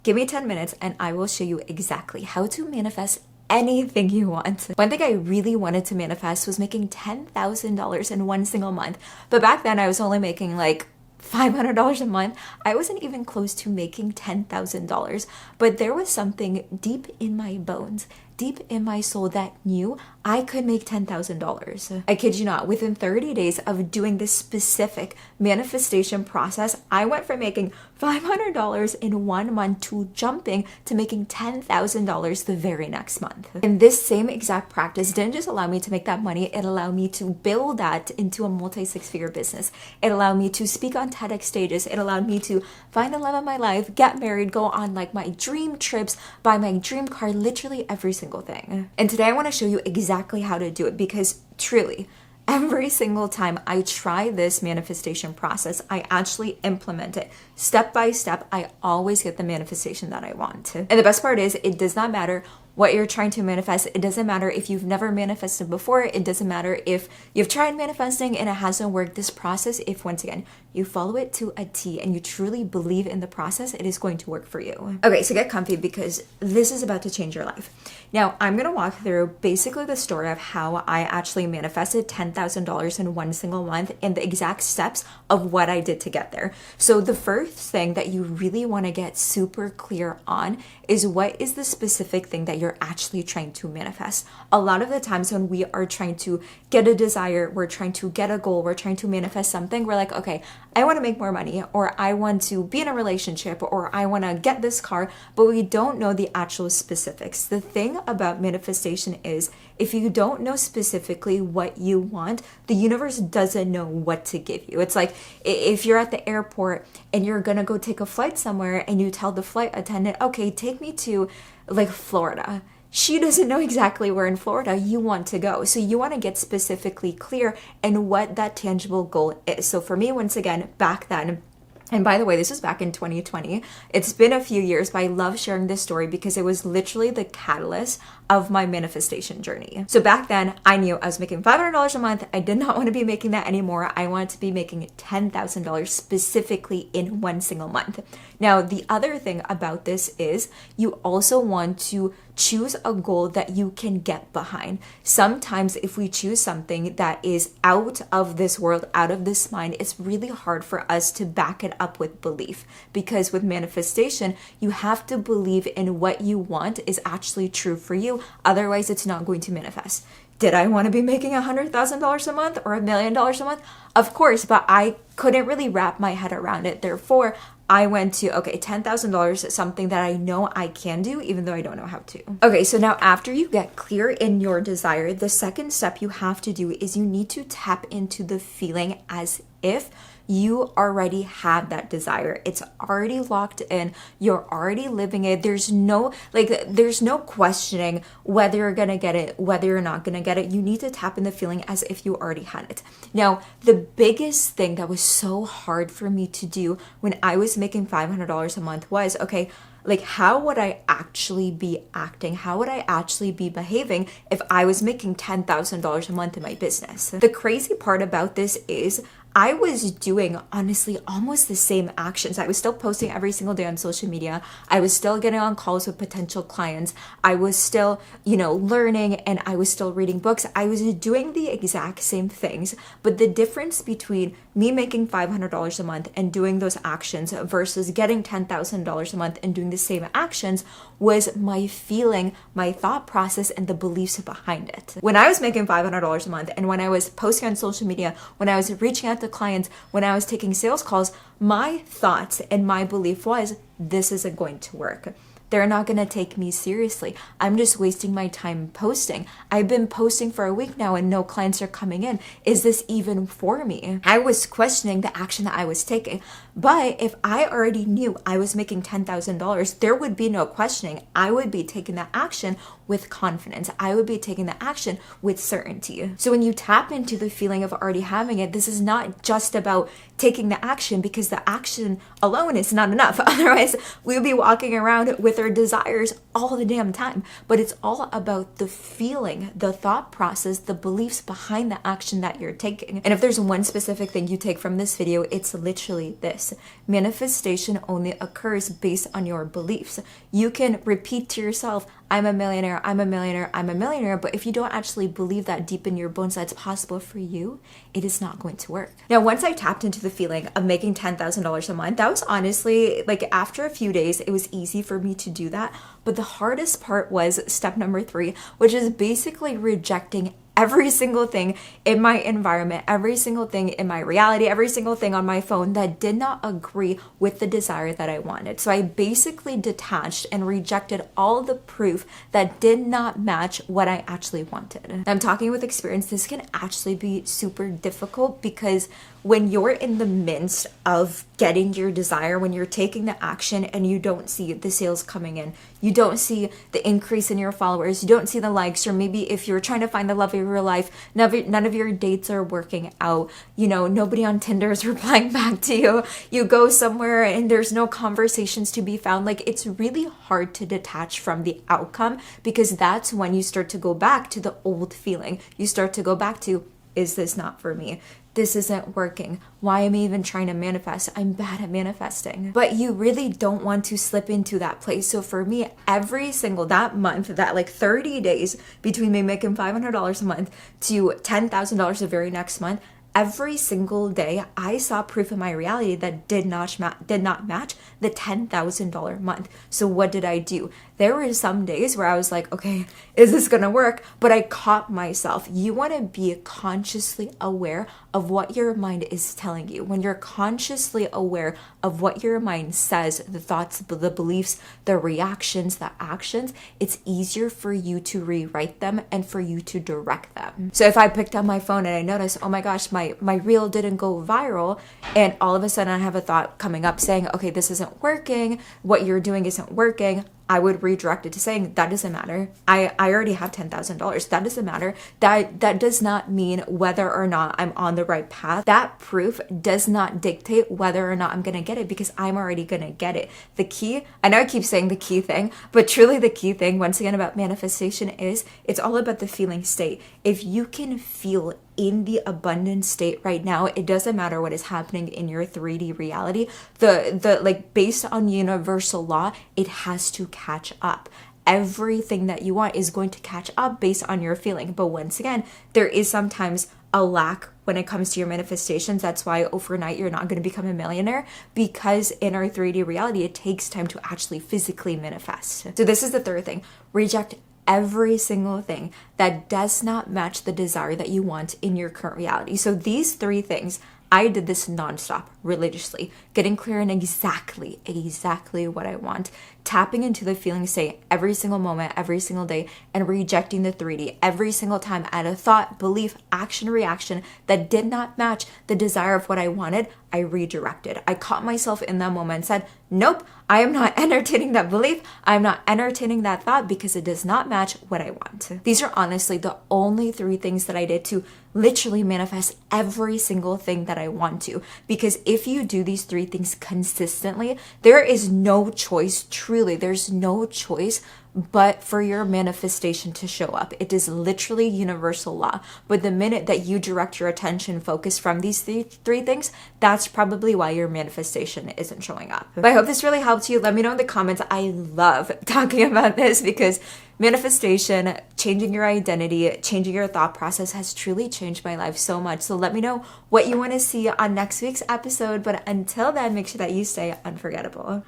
Give me 10 minutes and I will show you exactly how to manifest anything you want. One thing I really wanted to manifest was making $10,000 in one single month. But back then I was only making like $500 a month. I wasn't even close to making $10,000. But there was something deep in my bones, deep in my soul that knew I could make $10,000. I kid you not, within 30 days of doing this specific manifestation process, I went from making $500 in 1 month to jumping to making $10,000 the very next month. And this same exact practice didn't just allow me to make that money, it allowed me to build that into a multi-six-figure business. It allowed me to speak on TEDx stages. It allowed me to find the love of my life, get married, go on like my dream trips, buy my dream car, literally every single thing. And today I want to show you exactly how to do it, because truly, every single time I try this manifestation process, I actually implement it step by step. I always get the manifestation that I want. And the best part is, it does not matter what you're trying to manifest. It doesn't matter if you've never manifested before. It doesn't matter if you've tried manifesting and it hasn't worked. This process, if once again, you follow it to a T and you truly believe in the process, it is going to work for you. Okay, so get comfy because this is about to change your life. Now, I'm going to walk through basically the story of how I actually manifested $10,000 in one single month and the exact steps of what I did to get there. So the first thing that you really want to get super clear on is what is the specific thing that you're actually trying to manifest. A lot of the times when we are trying to get a desire, we're trying to get a goal, we're trying to manifest something, we're like, okay, I want to make more money, or I want to be in a relationship, or I want to get this car, but we don't know the actual specifics. The thing about manifestation is, if you don't know specifically what you want, the universe doesn't know what to give you. It's like if you're at the airport and you're gonna go take a flight somewhere and you tell the flight attendant, okay, take me to like Florida. She doesn't know exactly where in Florida you want to go. So you want to get specifically clear in what that tangible goal is. So for me, once again, back then, and by the way, this was back in 2020. It's been a few years, but I love sharing this story because it was literally the catalyst of my manifestation journey. So back then, I knew I was making $500 a month. I did not want to be making that anymore. I wanted to be making $10,000 specifically in one single month. Now, the other thing about this is you also want to choose a goal that you can get behind. Sometimes if we choose something that is out of this world, out of this mind, it's really hard for us to back it up with belief, because with manifestation, you have to believe in what you want is actually true for you. Otherwise, it's not going to manifest. Did I want to be making $100,000 a month or $1 million a month? Of course, but I couldn't really wrap my head around it. Therefore, I went to, okay, $10,000 is something that I know I can do, even though I don't know how to. Okay, so now after you get clear in your desire, the second step you have to do is you need to tap into the feeling as if you already have that desire. It's already locked in. You're already living it. There's no questioning whether you're gonna get it, whether you're not gonna get it. You need to tap in the feeling as if you already had it. Now, the biggest thing that was so hard for me to do when I was making $500 a month was, okay, like, how would I actually be acting? How would I actually be behaving if I was making $10,000 a month in my business? The crazy part about this is I was doing, honestly, almost the same actions. I was still posting every single day on social media. I was still getting on calls with potential clients. I was still, learning, and I was still reading books. I was doing the exact same things. But the difference between me making $500 a month and doing those actions versus getting $10,000 a month and doing the same actions was my feeling, my thought process, and the beliefs behind it. When I was making $500 a month and when I was posting on social media, when I was reaching out to clients, when I was taking sales calls, my thoughts and my belief was, this isn't going to work. They're not going to take me seriously. I'm just wasting my time posting. I've been posting for a week now and no clients are coming in. Is this even for me? I was questioning the action that I was taking. But if I already knew I was making $10,000, there would be no questioning. I would be taking that action with confidence. I would be taking the action with certainty. So when you tap into the feeling of already having it, this is not just about taking the action, because the action alone is not enough. Otherwise, we'll be walking around with our desires all the damn time. But it's all about the feeling, the thought process, the beliefs behind the action that you're taking. And if there's one specific thing you take from this video, it's literally this: manifestation only occurs based on your beliefs. You can repeat to yourself, I'm a millionaire, I'm a millionaire, I'm a millionaire, but if you don't actually believe that deep in your bones that's possible for you, it is not going to work. Now, once I tapped into the feeling of making $10,000 a month, that was honestly, like, after a few days, it was easy for me to do that. But the hardest part was step number 3, which is basically rejecting every single thing in my environment, every single thing in my reality, every single thing on my phone that did not agree with the desire that I wanted. So I basically detached and rejected all the proof that did not match what I actually wanted. I'm talking with experience. This can actually be super difficult, because when you're in the midst of getting your desire, when you're taking the action and you don't see the sales coming in, you don't see the increase in your followers, you don't see the likes, or maybe if you're trying to find the love of your life, none of your dates are working out, you know, nobody on Tinder is replying back to you, you go somewhere and there's no conversations to be found, like, it's really hard to detach from the outcome, because that's when you start to go back to the old feeling. You start to go back to, is this not for me? This isn't working. Why am I even trying to manifest? I'm bad at manifesting. But you really don't want to slip into that place. So for me, every single, that month, that like 30 days between me making $500 a month to $10,000 the very next month, every single day, I saw proof in my reality that did not match the $10,000 month. So what did I do? There were some days where I was like, okay, is this gonna work? But I caught myself. You want to be consciously aware of what your mind is telling you. When you're consciously aware of what your mind says, the thoughts, the beliefs, the reactions, the actions, it's easier for you to rewrite them and for you to direct them. So if I picked up my phone and I noticed, oh my gosh, my reel didn't go viral, and all of a sudden I have a thought coming up saying, okay, this isn't working, what you're doing isn't working, I would redirect it to saying, that doesn't matter. I already have $10,000. That doesn't matter. That does not mean whether or not I'm on the right path. That proof does not dictate whether or not I'm going to get it, because I'm already going to get it. The key, I know I keep saying the key thing, but truly the key thing, once again, about manifestation is it's all about the feeling state. If you can feel in the abundant state right now, it doesn't matter what is happening in your 3D reality. The like, based on universal law, it has to catch up. Everything that you want is going to catch up based on your feeling. But once again, there is sometimes a lack when it comes to your manifestations. That's why overnight you're not going to become a millionaire, because in our 3D reality, it takes time to actually physically manifest. So this is the third thing. Reject every single thing that does not match the desire that you want in your current reality. So these 3 things, I did this nonstop, religiously, getting clear on exactly what I want, tapping into the feeling state every single moment, every single day, and rejecting the 3D every single time I had a thought, belief, action, reaction that did not match the desire of what I wanted. I redirected. I caught myself in that moment and said, nope, I am not entertaining that belief. I'm not entertaining that thought, because it does not match what I want. These are honestly the only 3 things that I did to literally manifest every single thing that I want to. Because if you do these 3 things consistently, there is no choice, truly, there's no choice but for your manifestation to show up. It is literally universal law. But the minute that you direct your attention focus from these three things, that's probably why your manifestation isn't showing up. But I hope this really helped you. Let me know in the comments. I love talking about this, because manifestation, changing your identity, changing your thought process has truly changed my life so much. So let me know what you want to see on next week's episode. But until then, make sure that you stay unforgettable.